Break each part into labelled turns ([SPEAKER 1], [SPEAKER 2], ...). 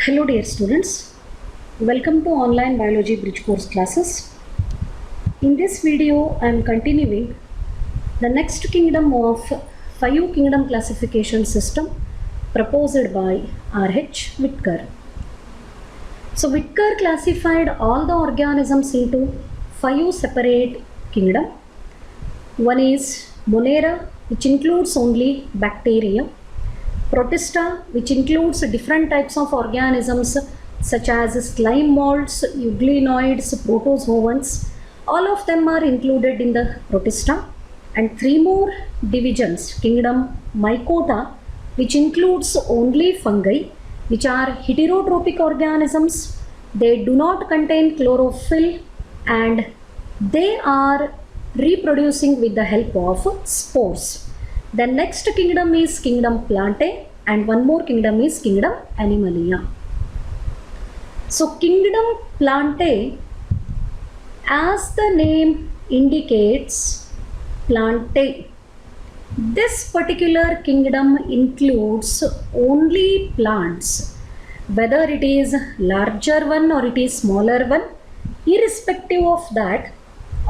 [SPEAKER 1] Hello dear students, welcome to online biology bridge course classes. In this video I am continuing the next kingdom of 5 kingdom classification system proposed by R.H. Whitaker. So Whitaker classified all the organisms into 5 separate kingdom. One is Monera, which includes only bacteria. Protista, which includes different types of organisms such as slime molds, euglenoids, protozoans. All of them are included in the Protista. And 3 more divisions, kingdom Mycota, which includes only fungi, which are heterotrophic organisms. They do not contain chlorophyll and they are reproducing with the help of spores. The next kingdom is kingdom Plantae and one more kingdom is kingdom Animalia. So kingdom Plantae, as the name indicates, Plantae, this particular kingdom includes only plants, whether it is larger one or it is smaller one. Irrespective of that,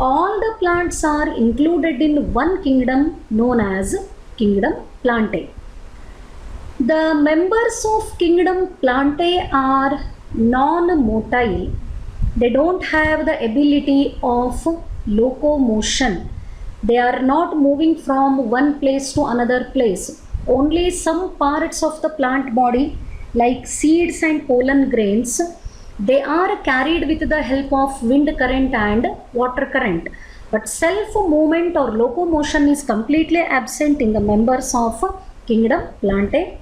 [SPEAKER 1] all the plants are included in one kingdom known as kingdom Plantae. The members of kingdom Plantae are non-motile. They don't have the ability of locomotion. They are not moving from one place to another place. Only some parts of the plant body like seeds and pollen grains, they are carried with the help of wind current and water current. But self-movement or locomotion is completely absent in the members of kingdom Plantae.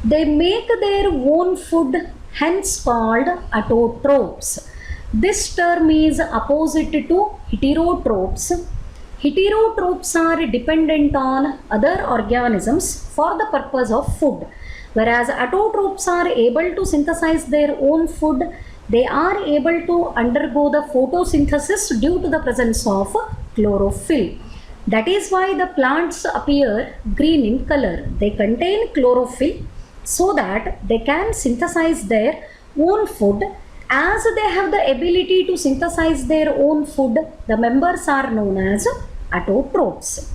[SPEAKER 1] They make their own food, hence called autotrophs. This term is opposite to heterotrophs. Heterotrophs are dependent on other organisms for the purpose of food. Whereas autotrophs are able to synthesize their own food, they are able to undergo the photosynthesis due to the presence of chlorophyll. That is why the plants appear green in color. They contain chlorophyll so that they can synthesize their own food. As they have the ability to synthesize their own food, the members are known as autotrophs.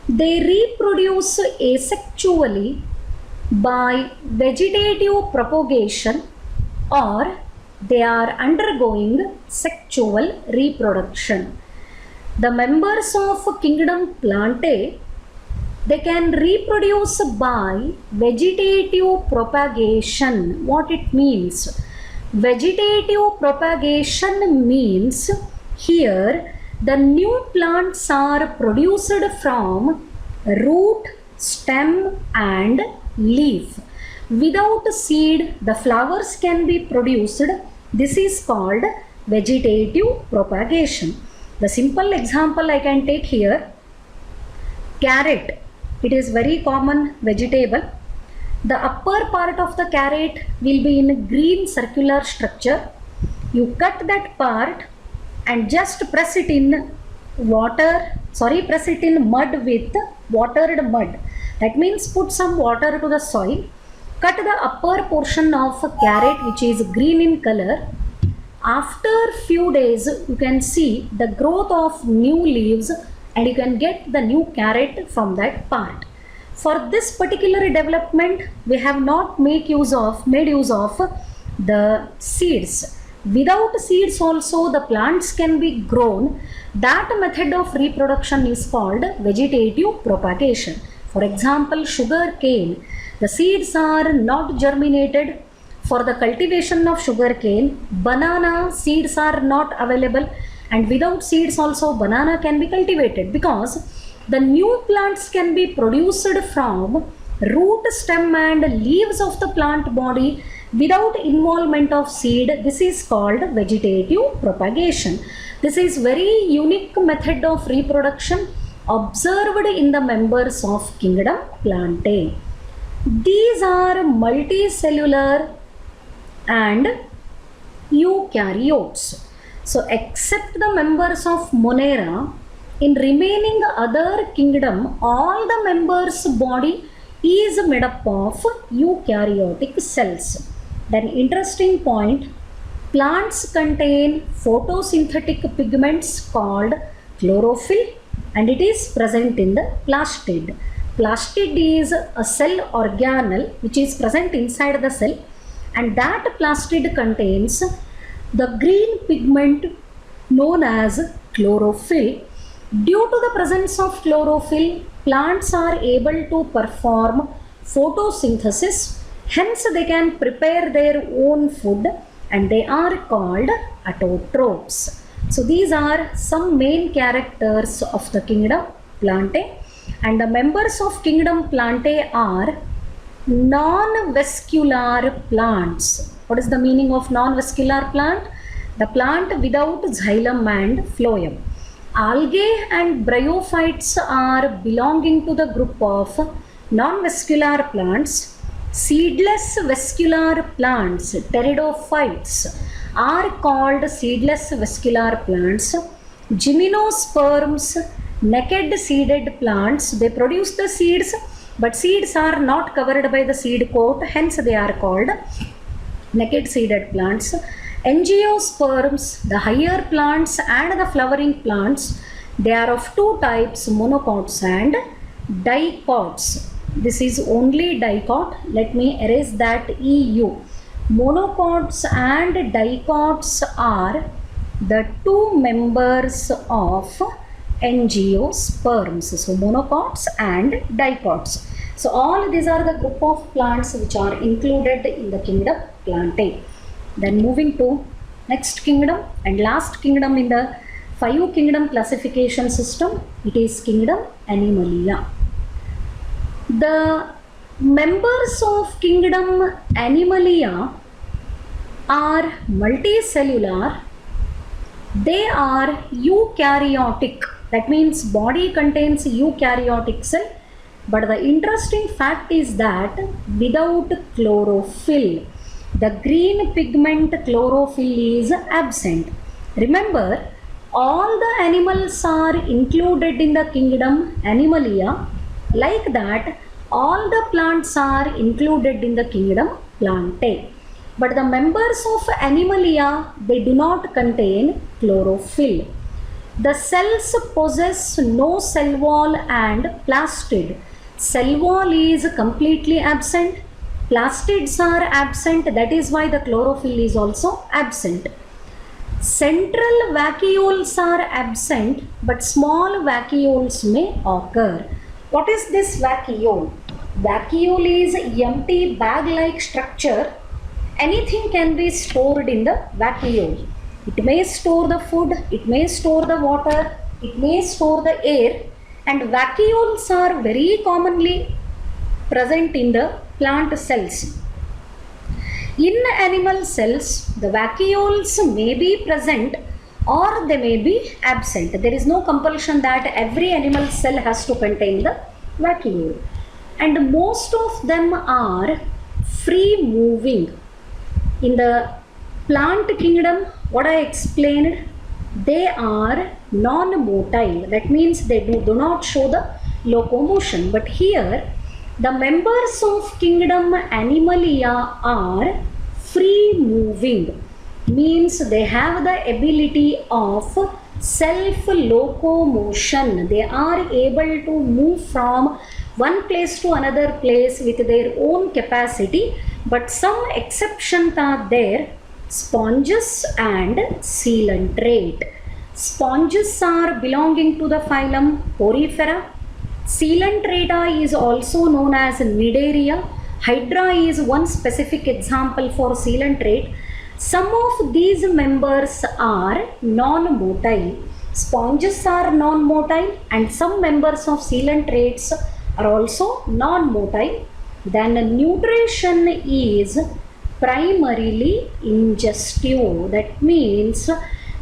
[SPEAKER 1] They reproduce asexually by vegetative propagation or they are undergoing sexual reproduction. The members of kingdom Plantae, they can reproduce by vegetative propagation. What it means? Vegetative propagation means here the new plants are produced from root, stem and leaf. Without seed, the flowers can be produced. This is called vegetative propagation. The simple example I can take here, carrot. It is very common vegetable. The upper part of the carrot will be in green circular structure. You cut that part and just press it in press it in mud with watered mud. That means put some water to the soil, cut the upper portion of a carrot which is green in color. After few days you can see the growth of new leaves and you can get the new carrot from that part. For this particular development, we have not made use of the seeds. Without seeds also the plants can be grown. That method of reproduction is called vegetative propagation. For example, sugar cane, the seeds are not germinated. For the cultivation of sugar cane, banana seeds are not available, and without seeds also banana can be cultivated because the new plants can be produced from root, stem and leaves of the plant body without involvement of seed. This is called vegetative propagation. This is very unique method of reproduction observed in the members of kingdom Plantae. These are multicellular and eukaryotes. So except the members of Monera, in remaining other kingdom, all the members body is made up of eukaryotic cells. Then interesting point, plants contain photosynthetic pigments called chlorophyll and it is present in the plastid. Plastid is a cell organelle which is present inside the cell, and that plastid contains the green pigment known as chlorophyll. Due to the presence of chlorophyll, plants are able to perform photosynthesis, hence they can prepare their own food and they are called autotrophs. So these are some main characters of the kingdom Plantae, and the members of kingdom Plantae are non-vascular plants. What is the meaning of non-vascular plant? The plant without xylem and phloem. Algae and bryophytes are belonging to the group of non-vascular plants. Seedless vascular plants, pteridophytes, are called seedless vascular plants. Gymnosperms, naked seeded plants, they produce the seeds, but seeds are not covered by the seed coat, hence they are called naked seeded plants. Angiosperms, the higher plants and the flowering plants, they are of two types, monocots and dicots. This is only dicot. Let me erase that EU. Monocots and dicots are the two members of angiosperms. So monocots and dicots. So all these are the group of plants which are included in the kingdom Plantae. Then moving to next kingdom and last kingdom in the 5 kingdom classification system, it is kingdom Animalia. The members of kingdom Animalia are multicellular. They are eukaryotic. That means body contains eukaryotic cell. But the interesting fact is that without chlorophyll, the green pigment chlorophyll is absent. Remember, all the animals are included in the kingdom Animalia. Like that, all the plants are included in the kingdom Plantae. But the members of Animalia, they do not contain chlorophyll. The cells possess no cell wall and plastid. Cell wall is completely absent. Plastids are absent, that is why the chlorophyll is also absent. Central vacuoles are absent, but small vacuoles may occur. What is this vacuole? Vacuole is empty bag-like structure. Anything can be stored in the vacuole. It may store the food, it may store the water, it may store the air, and vacuoles are very commonly present in the plant cells. In animal cells, the vacuoles may be present or they may be absent. There is no compulsion that every animal cell has to contain the vacuole. And most of them are free moving. In the plant kingdom, what I explained, they are non-motile. That means they do not show the locomotion. But here, the members of kingdom Animalia are free moving. Means they have the ability of self-locomotion. They are able to move from one place to another place with their own capacity. But some exceptions are there. Sponges and coelenterate. Sponges are belonging to the phylum Porifera. Coelenterata is also known as Cnidaria. Hydra is one specific example for coelenterate. Some of these members are non-motile. Sponges are non-motile and some members of coelenterates are also non-motile. Then nutrition is primarily ingestive. That means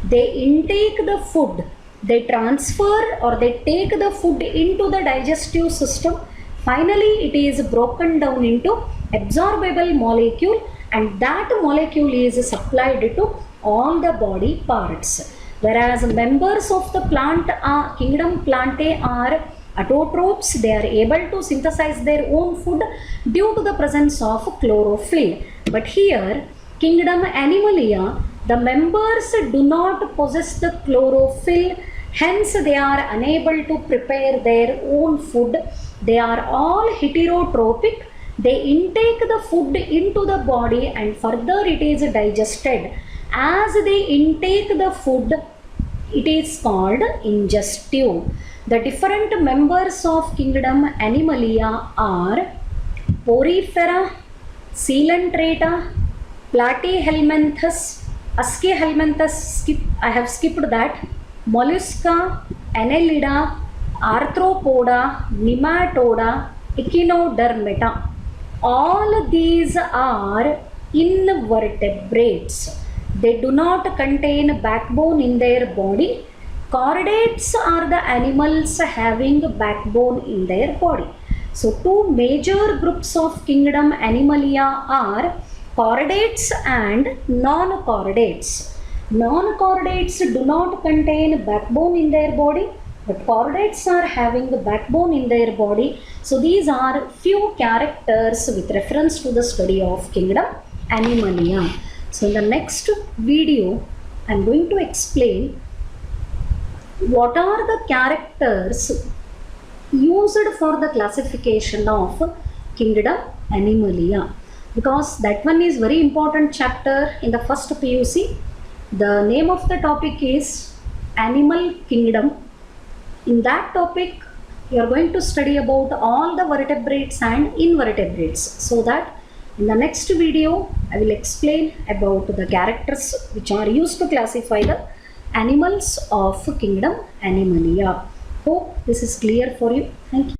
[SPEAKER 1] they intake the food, they transfer or they take the food into the digestive system. Finally, it is broken down into absorbable molecule and that molecule is supplied to all the body parts. Whereas members of the plant kingdom Plantae are Autotrophs, they are able to synthesize their own food due to the presence of chlorophyll. But here, kingdom Animalia, the members do not possess the chlorophyll, hence they are unable to prepare their own food. They are all heterotrophic. They intake the food into the body and further it is digested. As they intake the food, it is called ingestive. The different members of kingdom Animalia are Porifera, Coelenterata, Platyhelminthes, Aschelminthes, I have skipped that, Mollusca, Annelida, Arthropoda, Nematoda, Echinodermata. All these are invertebrates. They do not contain backbone in their body. Chordates are the animals having backbone in their body. So two major groups of kingdom Animalia are chordates and non-chordates. Non-chordates do not contain backbone in their body, but chordates are having the backbone in their body. So these are few characters with reference to the study of kingdom Animalia. So in the next video, I am going to explain what are the characters used for the classification of kingdom Animalia, because that one is very important chapter in the first PUC. The name of the topic is Animal Kingdom. In that topic, you are going to study about all the vertebrates and invertebrates, so that in the next video I will explain about the characters which are used to classify the animals of kingdom Animalia. Hope this is clear for you. Thank you.